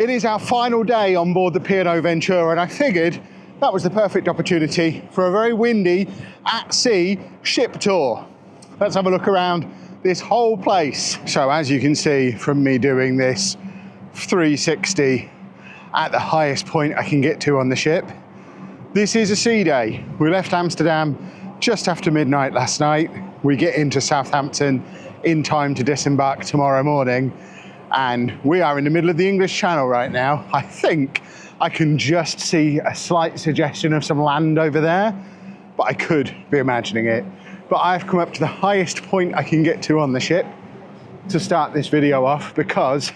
It is our final day on board the P&O Ventura, and I figured that was the perfect opportunity for a very windy at-sea ship tour. Let's have a look around this whole place. So as you can see from me doing this 360 at the highest point I can get to on the ship, this is a sea day. We left Amsterdam just after midnight last night. We get into Southampton in time to disembark tomorrow morning, and we are in the middle of the English Channel right now. I think I can just see a slight suggestion of some land over there, but I could be imagining it. But I've come up to the highest point I can get to on the ship to start this video off, because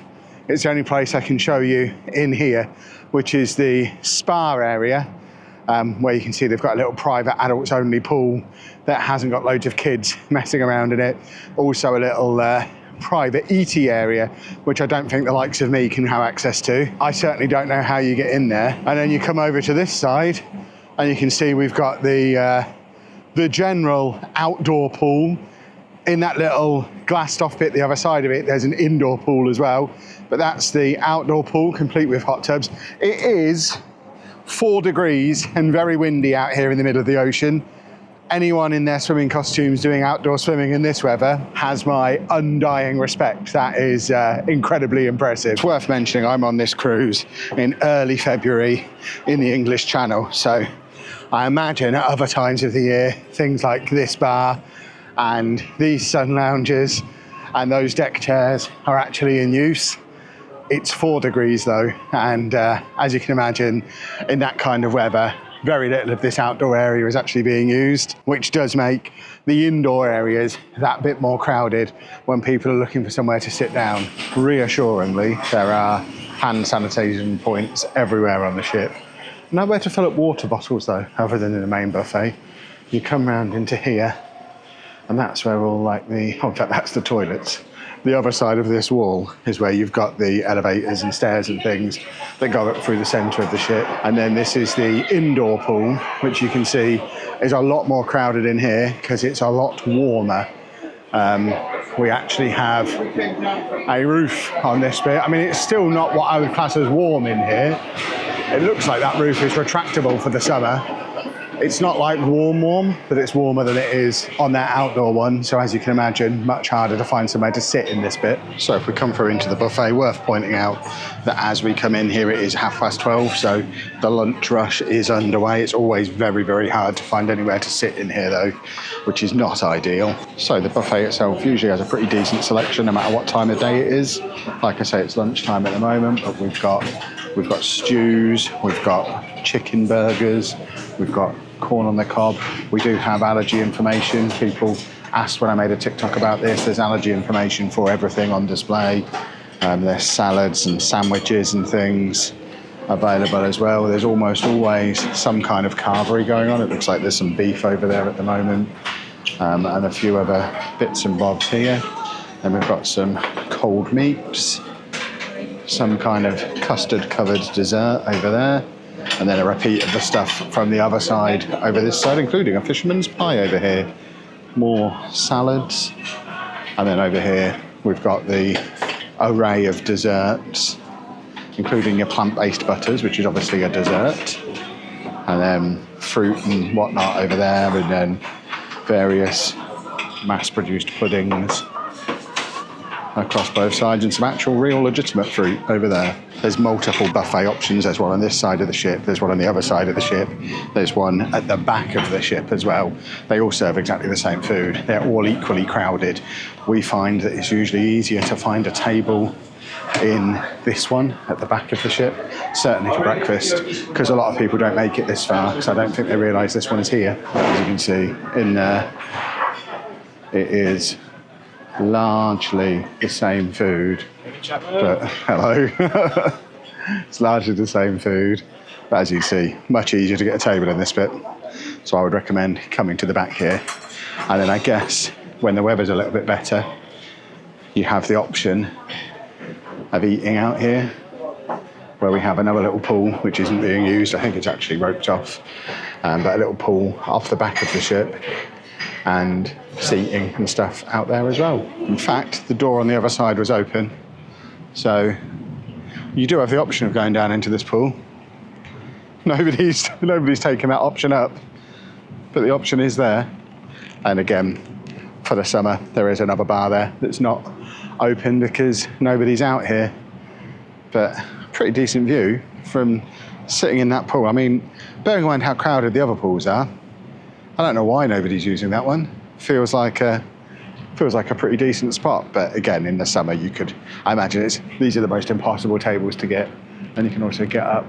it's the only place I can show you in here, which is the spa area, where you can see they've got a little private adults only pool that hasn't got loads of kids messing around in it. Also a little private eating area, which I don't think the likes of me can have access to. I certainly don't know how you get in there. And then you come over to this side and you can see we've got the general outdoor pool. In that little glassed off bit the other side of it, there's an indoor pool as well, but that's the outdoor pool complete with hot tubs. It is 4 degrees and very windy out here in the middle of the ocean. Anyone in their swimming costumes doing outdoor swimming in this weather has my undying respect. That is incredibly impressive. It's worth mentioning I'm on this cruise in early February in the English Channel, so I imagine at other times of the year things like this bar and these sun lounges and those deck chairs are actually in use. It's 4 degrees though, and as you can imagine, in that kind of weather, very little of this outdoor area is actually being used, which does make the indoor areas that bit more crowded when people are looking for somewhere to sit down. Reassuringly, there are hand sanitation points everywhere on the ship. Nowhere to fill up water bottles though, other than in the main buffet. You come round into here, and that's where all like the, oh, in fact, that's the toilets. The other side of this wall is where you've got the elevators and stairs and things that go up through the centre of the ship. And then this is the indoor pool, which you can see is a lot more crowded in here because it's a lot warmer. We actually have a roof on this bit. I mean, it's still not what I would class as warm in here. It looks like that roof is retractable for the summer. It's not like warm, but it's warmer than it is on that outdoor one. So as you can imagine, much harder to find somewhere to sit in this bit. So if we come through into the buffet, worth pointing out that as we come in here, it is 12:30. So the lunch rush is underway. It's always very, very hard to find anywhere to sit in here though, which is not ideal. So the buffet itself usually has a pretty decent selection no matter what time of day it is. Like I say, it's lunchtime at the moment, but we've got stews, we've got chicken burgers, we've got corn on the cob. We do have allergy information. People asked when I made a TikTok about this. There's allergy information for everything on display. There's salads and sandwiches and things available as well. There's almost always some kind of carvery going on. It looks like there's some beef over there at the moment, and a few other bits and bobs here. Then we've got some cold meats, some kind of custard covered dessert over there, and then a repeat of the stuff from the other side over this side, including a fisherman's pie over here. More salads. And then over here, we've got the array of desserts, including your plant-based butters, which is obviously a dessert. And then fruit and whatnot over there, and then various mass-produced puddings across both sides, and some actual real legitimate fruit over there. There's multiple buffet options. There's one on this side of the ship, there's one on the other side of the ship, there's one at the back of the ship as well. They all serve exactly the same food. They're all equally crowded. We find that it's usually easier to find a table in this one at the back of the ship, certainly for breakfast, because a lot of people don't make it this far, because I don't think they realise this one is here. As you can see in there, it is largely the same food, but hello. It's largely the same food, but as you see, much easier to get a table in this bit. So I would recommend coming to the back here. And then I guess when the weather's a little bit better, you have the option of eating out here, where we have another little pool which isn't being used. I think it's actually roped off, but a little pool off the back of the ship, and seating and stuff out there as well. In fact, the door on the other side was open, so You do have the option of going down into this pool. Nobody's taken that option up, but the option is there. And again, for the summer, there is another bar there that's not open because nobody's out here. But pretty decent view from sitting in that pool. I mean, bearing in mind how crowded the other pools are, I don't know why nobody's using that one. Feels like a pretty decent spot. But again, in the summer, I imagine these are the most impossible tables to get. And you can also get up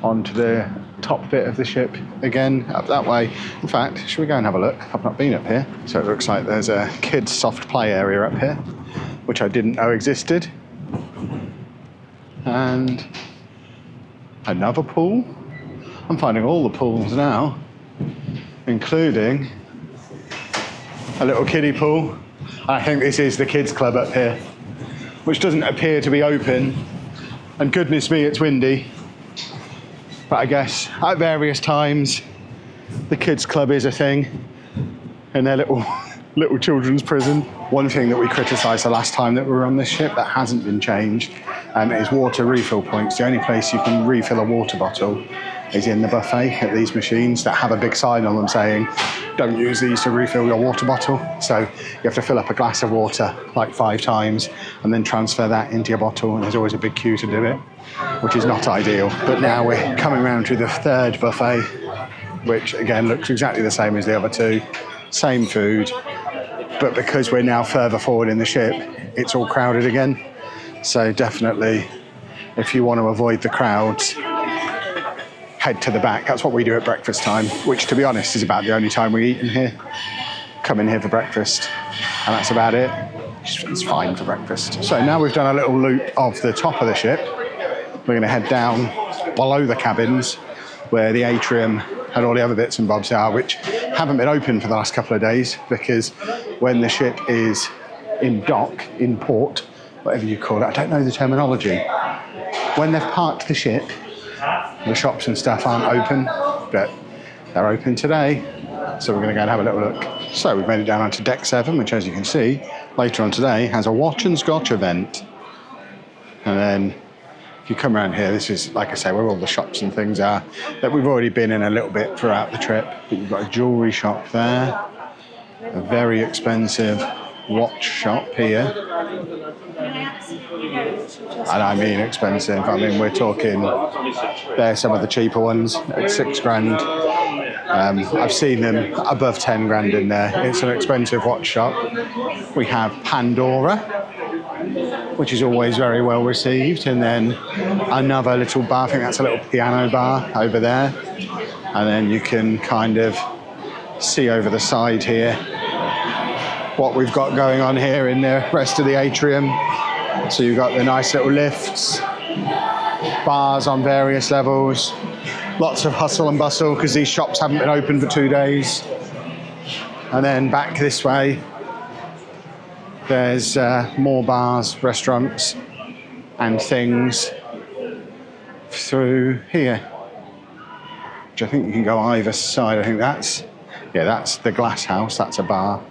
onto the top bit of the ship again, up that way. In fact, should we go and have a look? I've not been up here. So it looks like there's a kids' soft play area up here, which I didn't know existed. And another pool. I'm finding all the pools now, including a little kiddie pool. I think this is the kids' club up here, which doesn't appear to be open. And goodness me, it's windy. But I guess at various times, the kids' club is a thing in their little children's prison. One thing that we criticised the last time that we were on this ship that hasn't been changed is water refill points. The only place you can refill a water bottle is in the buffet at these machines that have a big sign on them saying, don't use these to refill your water bottle. So you have to fill up a glass of water like 5 times and then transfer that into your bottle, and there's always a big queue to do it, which is not ideal. But now we're coming around to the 3rd buffet, which again looks exactly the same as the other 2, same food, but because we're now further forward in the ship, it's all crowded again. So definitely, if you want to avoid the crowds, head to the back. That's what we do at breakfast time, which to be honest is about the only time we eat in here. Come in here for breakfast, and that's about it. It's fine for breakfast. So now we've done a little loop of the top of the ship. We're going to head down below the cabins where the atrium and all the other bits and bobs are, which haven't been open for the last couple of days, because when the ship is in dock, in port, whatever you call it, I don't know the terminology. When they've parked the ship, the shops and stuff aren't open, but they're open today. So we're going to go and have a little look. So we've made it down onto deck 7, which, as you can see, later on today has a watch and scotch event. And then if you come around here, this is, like I say, where all the shops and things are that we've already been in a little bit throughout the trip. But you've got a jewellery shop there, a very expensive watch shop here. And I mean expensive. I mean, we're talking, they're some of the cheaper ones at £6,000. I've seen them above 10 grand in there. It's an expensive watch shop. We have Pandora, which is always very well received. And then another little bar, I think that's a little piano bar over there. And then you can kind of see over the side here what we've got going on here in the rest of the atrium. So you've got the nice little lifts, bars on various levels, lots of hustle and bustle because these shops haven't been open for 2 days. And then back this way, there's more bars, restaurants and things through here, which I think you can go either side. I think that's the glass house, that's a bar.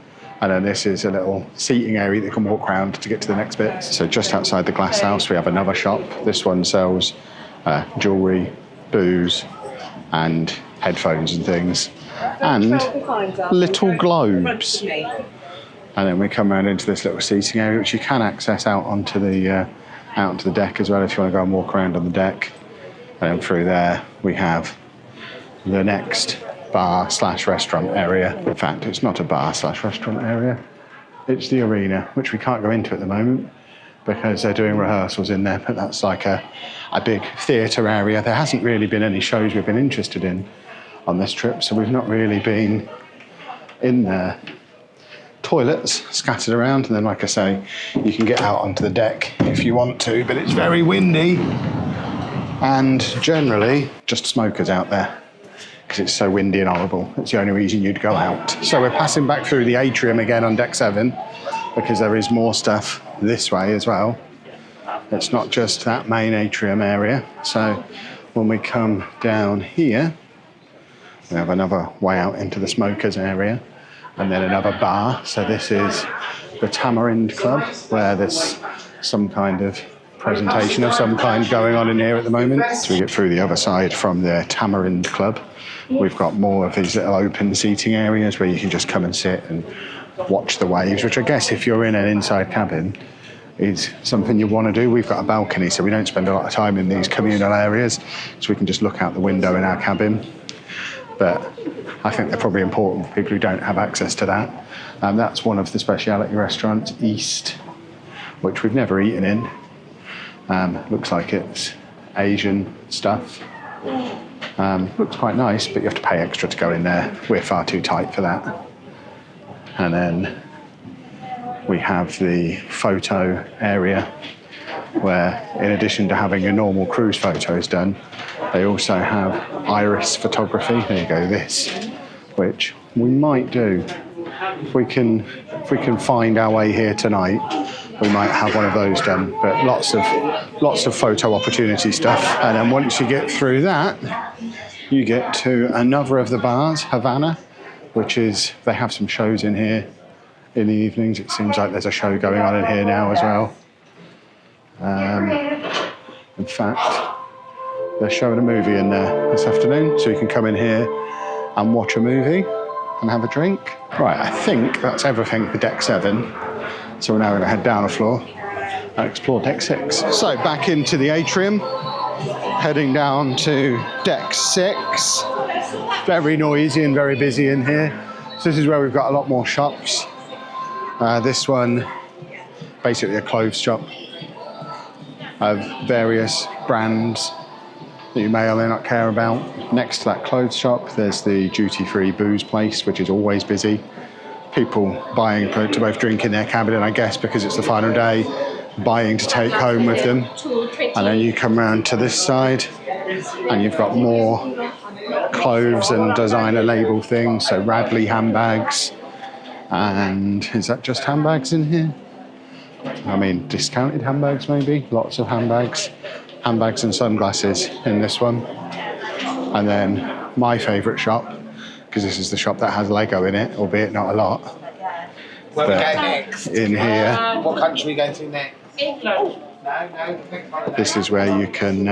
And then this is a little seating area that you can walk around to get to the next bit. So just outside the glass house, we have another shop. This one sells jewellery, booze, and headphones and things, and little globes. And then we come around into this little seating area, which you can access out onto the deck as well if you want to go and walk around on the deck. And then through there, we have the next bar/restaurant area. In fact, it's not a bar/restaurant area. It's the arena, which we can't go into at the moment because they're doing rehearsals in there, but that's like a big theatre area. There hasn't really been any shows we've been interested in on this trip, so we've not really been in there. Toilets scattered around, and then, like I say, you can get out onto the deck if you want to, but it's very windy, and generally just smokers out there because it's so windy and horrible. It's the only reason you'd go out. So we're passing back through the atrium again on deck 7 because there is more stuff this way as well. It's not just that main atrium area. So when we come down here, we have another way out into the smokers area and then another bar. So this is the Tamarind Club, where there's some kind of presentation of some kind going on in here at the moment. So we get through the other side from the Tamarind Club. We've got more of these little open seating areas where you can just come and sit and watch the waves, which I guess if you're in an inside cabin is something you want to do. We've got a balcony, so we don't spend a lot of time in these communal areas, so we can just look out the window in our cabin. But I think they're probably important for people who don't have access to that. That's one of the speciality restaurants, East, which we've never eaten in. Looks like it's Asian stuff. Looks quite nice, but you have to pay extra to go in there. We're far too tight for that. And then we have the photo area where, in addition to having your normal cruise photos done, they also have iris photography. There you go, this, which we might do. If we can find our way here tonight, we might have one of those done. But lots of photo opportunity stuff. And then once you get through that, you get to another of the bars, Havana, which is, they have some shows in here in the evenings. It seems like there's a show going on in here now as well. In fact, they're showing a movie in there this afternoon, so you can come in here and watch a movie and have a drink. Right, I think that's everything for deck 7. So we're now going to head down a floor and explore deck 6. So back into the atrium, heading down to deck 6. Very noisy and very busy in here. So this is where we've got a lot more shops. This one, basically a clothes shop of various brands that you may or may not care about. Next to that clothes shop, there's the duty-free booze place, which is always busy. People buying to both drink in their cabin, and I guess because it's the final day, buying to take home with them. And then you come around to this side, and you've got more clothes and designer label things, so Radley handbags. And is that just handbags in here? I mean, discounted handbags maybe, lots of handbags. Handbags and sunglasses in this one. And then my favourite shop, because this is the shop that has Lego in it, albeit not a lot. Where we go next? In here. What country are we going to next? England. No. This is where you can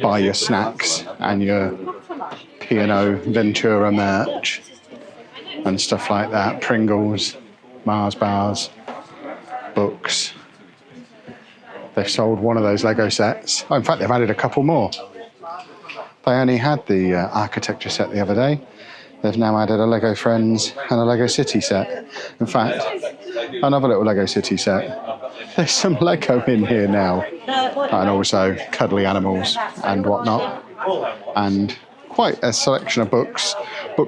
buy your snacks and your P&O Ventura merch and stuff like that. Pringles, Mars bars, books. They've sold one of those Lego sets. Oh, in fact, they've added a couple more. They only had the architecture set the other day. They've now added a Lego Friends and a Lego City set. In fact, another little Lego City set. There's some Lego in here now. And also cuddly animals and whatnot. And quite a selection of books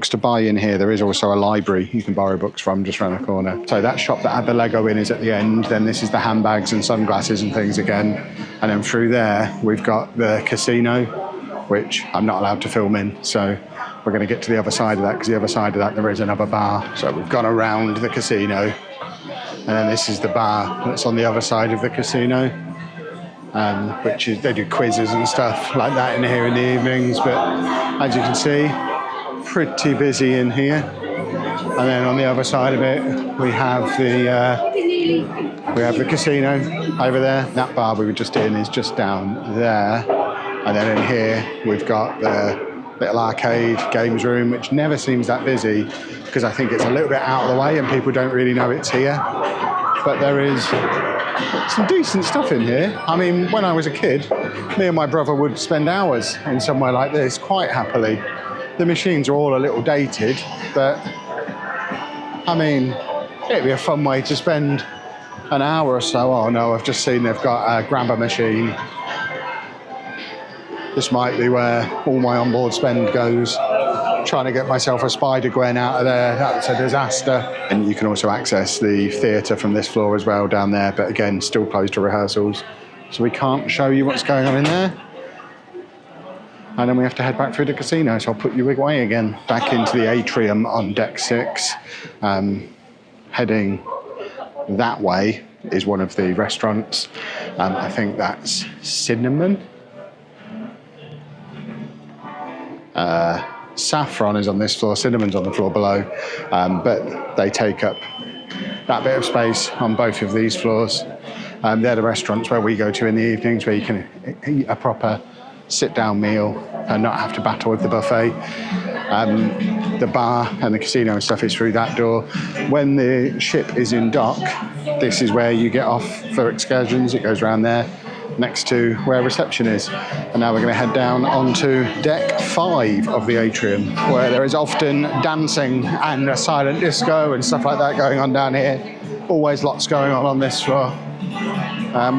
to buy in here. There is also a library you can borrow books from just around the corner. So that shop that had the Lego in is at the end. Then this is the handbags and sunglasses and things again. And then through there, we've got the casino, which I'm not allowed to film in. So we're going to get to the other side of that, because the other side of that, there is another bar. So we've gone around the casino. And then this is the bar that's on the other side of the casino. Which is, they do quizzes and stuff like that in here in the evenings, but as you can see, pretty busy in here. And then on the other side of it, we have the casino over there. That bar we were just in is just down there. And then in here, we've got the little arcade games room, which never seems that busy because I think it's a little bit out of the way and people don't really know it's here. But there is some decent stuff in here. I mean, when I was a kid, me and my brother would spend hours in somewhere like this quite happily. The machines are all a little dated, but I mean, it'd be a fun way to spend an hour or so. Oh no, I've just seen they've got a grabber machine. This might be where all my onboard spend goes. Trying to get myself a Spider-Gwen out of there, that's a disaster. And you can also access the theatre from this floor as well down there, but again, still closed to rehearsals. So we can't show you what's going on in there. And then we have to head back through the casino, so I'll put you away again. Back into the atrium on deck 6. Heading that way is one of the restaurants. I think that's Cinnamon. Saffron is on this floor, Cinnamon's on the floor below, but they take up that bit of space on both of these floors. They're the restaurants where we go to in the evenings, where you can eat a proper sit-down meal and not have to battle with the buffet. The bar and the casino and stuff is through that door. When the ship is in dock, this is where you get off for excursions. It goes around there, next to where reception is. And now we're going to head down onto deck 5 of the atrium, where there is often dancing and a silent disco and stuff like that going on down here. Always lots going on this floor.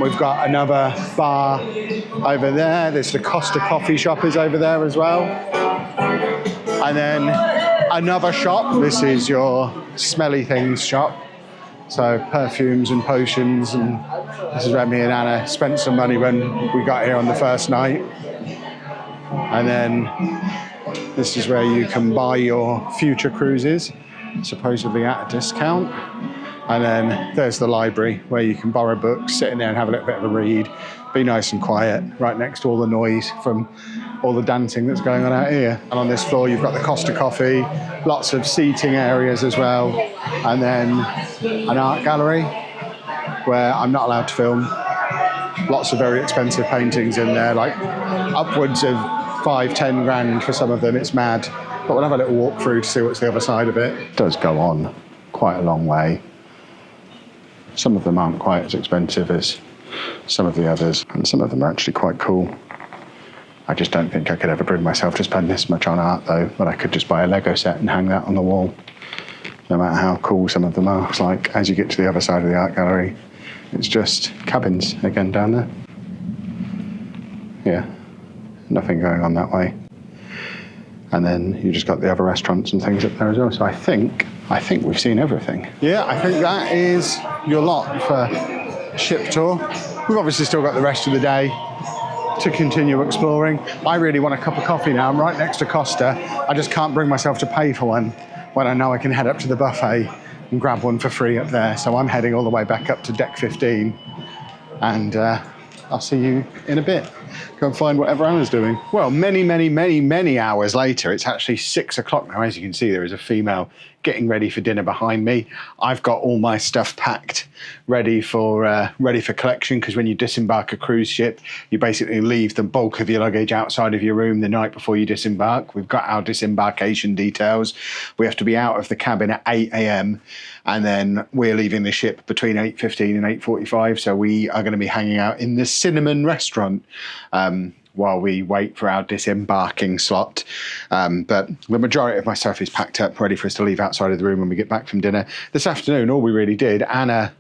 We've got another bar over there. There's the Costa coffee shop is over there as well. And then another shop. This is your smelly things shop. So perfumes and potions, and this is where me and Anna spent some money when we got here on the first night. And then this is where you can buy your future cruises, supposedly at a discount. And then there's the library where you can borrow books, sit in there and have a little bit of a read, be nice and quiet, right next to all the noise from all the dancing that's going on out here. And on this floor, you've got the Costa Coffee, lots of seating areas as well, and then an art gallery where I'm not allowed to film. Lots of very expensive paintings in there, like upwards of 5-10 grand for some of them. It's mad. But we'll have a little walk through to see what's the other side of it. It does go on quite a long way. Some of them aren't quite as expensive as some of the others, and some of them are actually quite cool. I just don't think I could ever bring myself to spend this much on art though, but I could just buy a Lego set and hang that on the wall, no matter how cool some of them are. It's like, as you get to the other side of the art gallery, it's just cabins again down there. Yeah, nothing going on that way. And then you just got the other restaurants and things up there as well. So I think we've seen everything. Yeah, I think that is your lot for ship tour. We've obviously still got the rest of the day to continue exploring. I really want a cup of coffee now. I'm right next to Costa. I just can't bring myself to pay for one when I know I can head up to the buffet and grab one for free up there. So I'm heading all the way back up to deck 15, and I'll see you in a bit. Go and find whatever Anna's doing. Well, many hours later, it's actually 6 o'clock now. As you can see, there is a female getting ready for dinner behind me. I've got all my stuff packed, ready for collection, because when you disembark a cruise ship, you basically leave the bulk of your luggage outside of your room the night before you disembark. We've got our disembarkation details. We have to be out of the cabin at 8 a.m. and then we're leaving the ship between 8:15 and 8:45. So we are going to be hanging out in the Cinnamon restaurant while we wait for our disembarking slot. But the majority of my stuff is packed up, ready for us to leave outside of the room when we get back from dinner. This afternoon, all we really did, Anna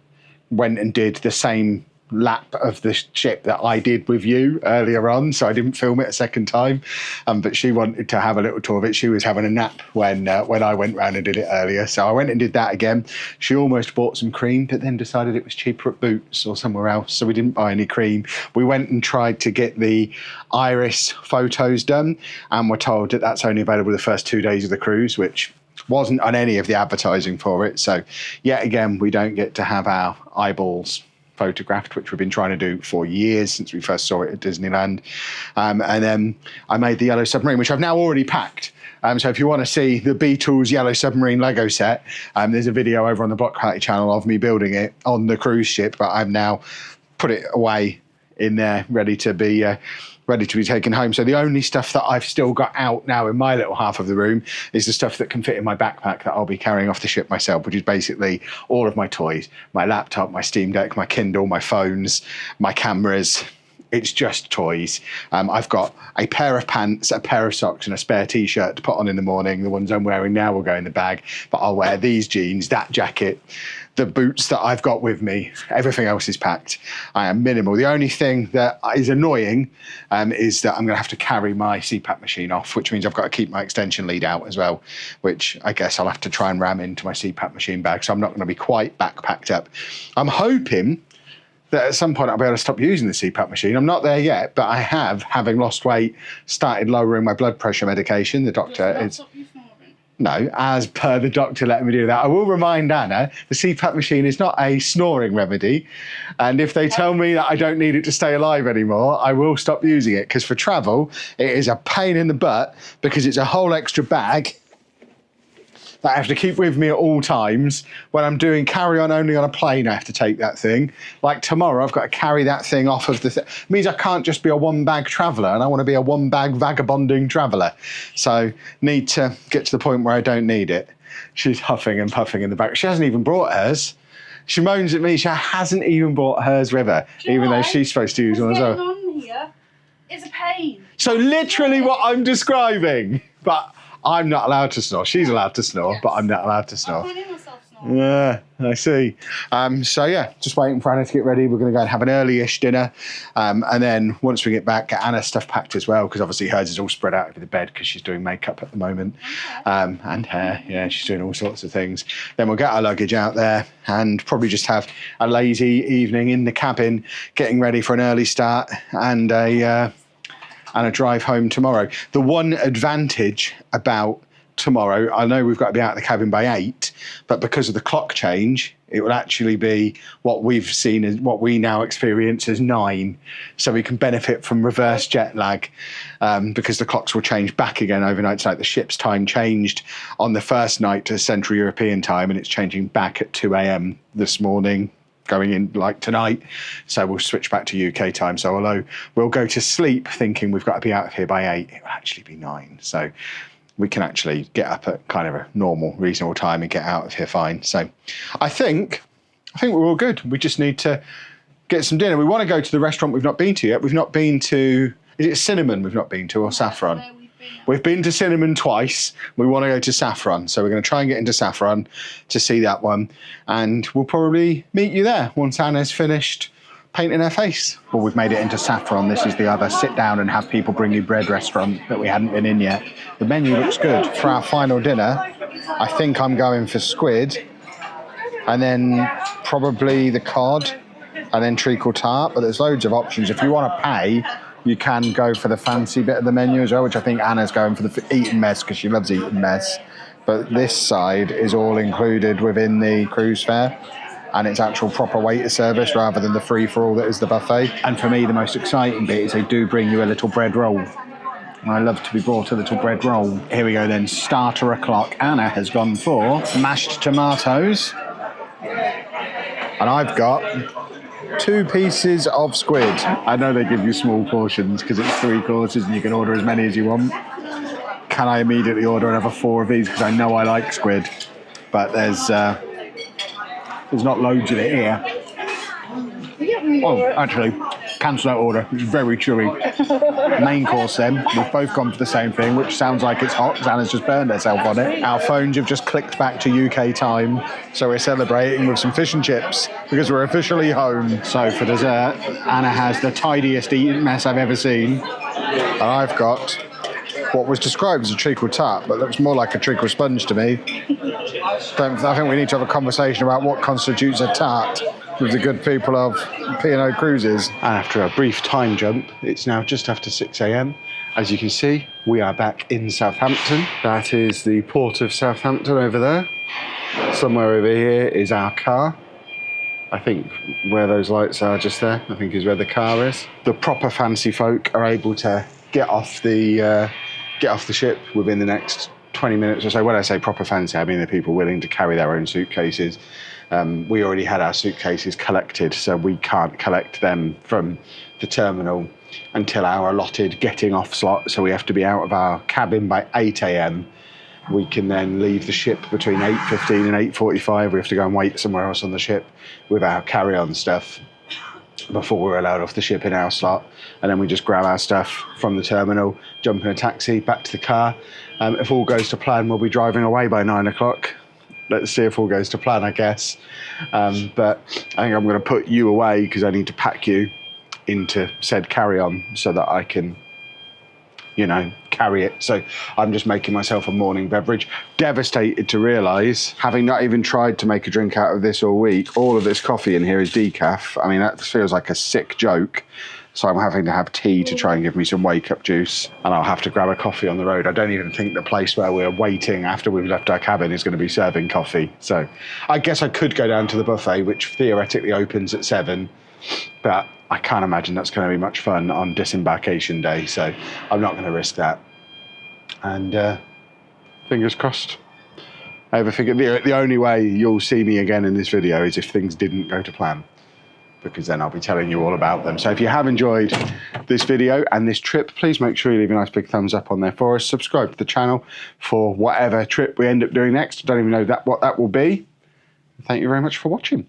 went and did the same lap of the ship that I did with you earlier on, so I didn't film it a second time, but she wanted to have a little tour of it. She was having a nap when I went round and did it earlier, so I went and did that again. She almost bought some cream, but then decided it was cheaper at Boots or somewhere else, so we didn't buy any cream. We went and tried to get the iris photos done, and we're told that that's only available the first 2 days of the cruise, which wasn't on any of the advertising for it. So yet again, we don't get to have our eyeballs photographed, which we've been trying to do for years since we first saw it at Disneyland. And then I made the Yellow Submarine, which I've now already packed. So if you want to see the Beatles Yellow Submarine Lego set, there's a video over on the Block Party channel of me building it on the cruise ship, but I've now put it away in there, ready to be taken home. So the only stuff that I've still got out now in my little half of the room is the stuff that can fit in my backpack that I'll be carrying off the ship myself, which is basically all of my toys, my laptop, my Steam Deck, my Kindle, my phones, my cameras. It's just toys. I've got a pair of pants, a pair of socks and a spare t-shirt to put on in the morning. The ones I'm wearing now will go in the bag, but I'll wear these jeans, that jacket, the boots that I've got with me. Everything else is packed. I am minimal. The only thing that is annoying is that I'm going to have to carry my CPAP machine off, which means I've got to keep my extension lead out as well, which I guess I'll have to try and ram into my CPAP machine bag. So I'm not going to be quite backpacked up. I'm hoping that at some point I'll be able to stop using the CPAP machine. I'm not there yet, but I have, having lost weight, started lowering my blood pressure medication. The doctor is... No, as per the doctor letting me do that. I will remind Anna, the CPAP machine is not a snoring remedy. And if they tell me that I don't need it to stay alive anymore, I will stop using it. Because for travel, it is a pain in the butt because it's a whole extra bag. that I have to keep with me at all times. When I'm doing carry-on only on a plane, I have to take that thing. Like tomorrow, I've got to carry that thing off of the means I can't just be a one-bag traveller, and I want to be a one-bag vagabonding traveller. So need to get to the point where I don't need it. She's huffing and puffing in the back. She hasn't even brought hers. She moans at me, she hasn't even brought hers with her, even though she's supposed to use one as well. On here is a pain. So literally what I'm describing, but I'm not allowed to snore. She's allowed to snore, yes. But I'm not allowed to snore. I can't hear myself snore. Yeah, I see. So yeah, just waiting for Anna to get ready. We're going to go and have an early-ish dinner. And then once we get back, get Anna's stuff packed as well, because obviously hers is all spread out over the bed because she's doing makeup at the moment. Okay. And hair, yeah, she's doing all sorts of things. Then we'll get our luggage out there and probably just have a lazy evening in the cabin, getting ready for an early start and a drive home tomorrow. The one advantage about tomorrow, I know we've got to be out of the cabin by 8, but because of the clock change, it will actually be what we've seen as what we now experience as 9. So we can benefit from reverse jet lag because the clocks will change back again overnight. Tonight, the ship's time changed on the first night to Central European time, and it's changing back at 2 a.m. this morning, going in like tonight. So we'll switch back to UK time. So although we'll go to sleep thinking we've got to be out of here by 8, it will actually be 9. So we can actually get up at kind of a normal, reasonable time and get out of here fine. So I think we're all good. We just need to get some dinner. We want to go to the restaurant we've not been to yet. We've not been to, is it Cinnamon we've not been to, or Saffron? We've been to Cinnamon twice. We want to go to Saffron. So we're going to try and get into Saffron to see that one. And we'll probably meet you there once Anna's finished painting her face. Well, we've made it into Saffron. This is the other sit down and have people bring you bread restaurant that we hadn't been in yet. The menu looks good. For our final dinner, I think I'm going for squid and then probably the cod and then treacle tart. But there's loads of options. If you want to pay, you can go for the fancy bit of the menu as well, which I think Anna's going for the eating mess because she loves eating mess. But this side is all included within the cruise fare, and it's actual proper waiter service rather than the free-for-all that is the buffet. And for me, the most exciting bit is they do bring you a little bread roll. And I love to be brought a little bread roll. Here we go then, starter o'clock. Anna has gone for mashed tomatoes. And I've got 2 pieces of squid. I know they give you small portions because it's 3 courses and you can order as many as you want. Can I immediately order another 4 of these because I know I like squid? But there's not loads of it here. Oh, actually, cancel that order. It's very chewy. Main course then. We've both gone for the same thing, which sounds like it's hot because Anna's just burned herself on it. Our phones have just clicked back to UK time, so we're celebrating with some fish and chips because we're officially home. So for dessert, Anna has the tidiest eating mess I've ever seen. And I've got what was described as a treacle tart, but looks more like a treacle sponge to me. I think we need to have a conversation about what constitutes a tart with the good people of P&O Cruises. And after a brief time jump, it's now just after 6 a.m. As you can see, we are back in Southampton. That is the port of Southampton over there. Somewhere over here is our car. I think where those lights are just there, I think is where the car is. The proper fancy folk are able to get off the ship within the next 20 minutes or so. When I say proper fancy, I mean the people willing to carry their own suitcases. We already had our suitcases collected, so we can't collect them from the terminal until our allotted getting off slot. So we have to be out of our cabin by 8 a.m. We can then leave the ship between 8:15 and 8:45. We have to go and wait somewhere else on the ship with our carry-on stuff before we're allowed off the ship in our slot. And then we just grab our stuff from the terminal, jump in a taxi, back to the car. If all goes to plan, we'll be driving away by 9 o'clock. Let's see if all goes to plan, I guess. But I think I'm going to put you away because I need to pack you into said carry-on so that I can, carry it. So I'm just making myself a morning beverage. Devastated to realise, having not even tried to make a drink out of this all week, all of this coffee in here is decaf. I mean, that feels like a sick joke. So I'm having to have tea to try and give me some wake-up juice. And I'll have to grab a coffee on the road. I don't even think the place where we're waiting after we've left our cabin is going to be serving coffee. So I guess I could go down to the buffet, which theoretically opens at 7. But I can't imagine that's going to be much fun on Disembarkation Day. So I'm not going to risk that. And fingers crossed, I ever figured the only way you'll see me again in this video is if things didn't go to plan, because then I'll be telling you all about them. So if you have enjoyed this video and this trip, please make sure you leave a nice big thumbs up on there for us. Subscribe to the channel for whatever trip we end up doing next. I don't even know what that will be. Thank you very much for watching.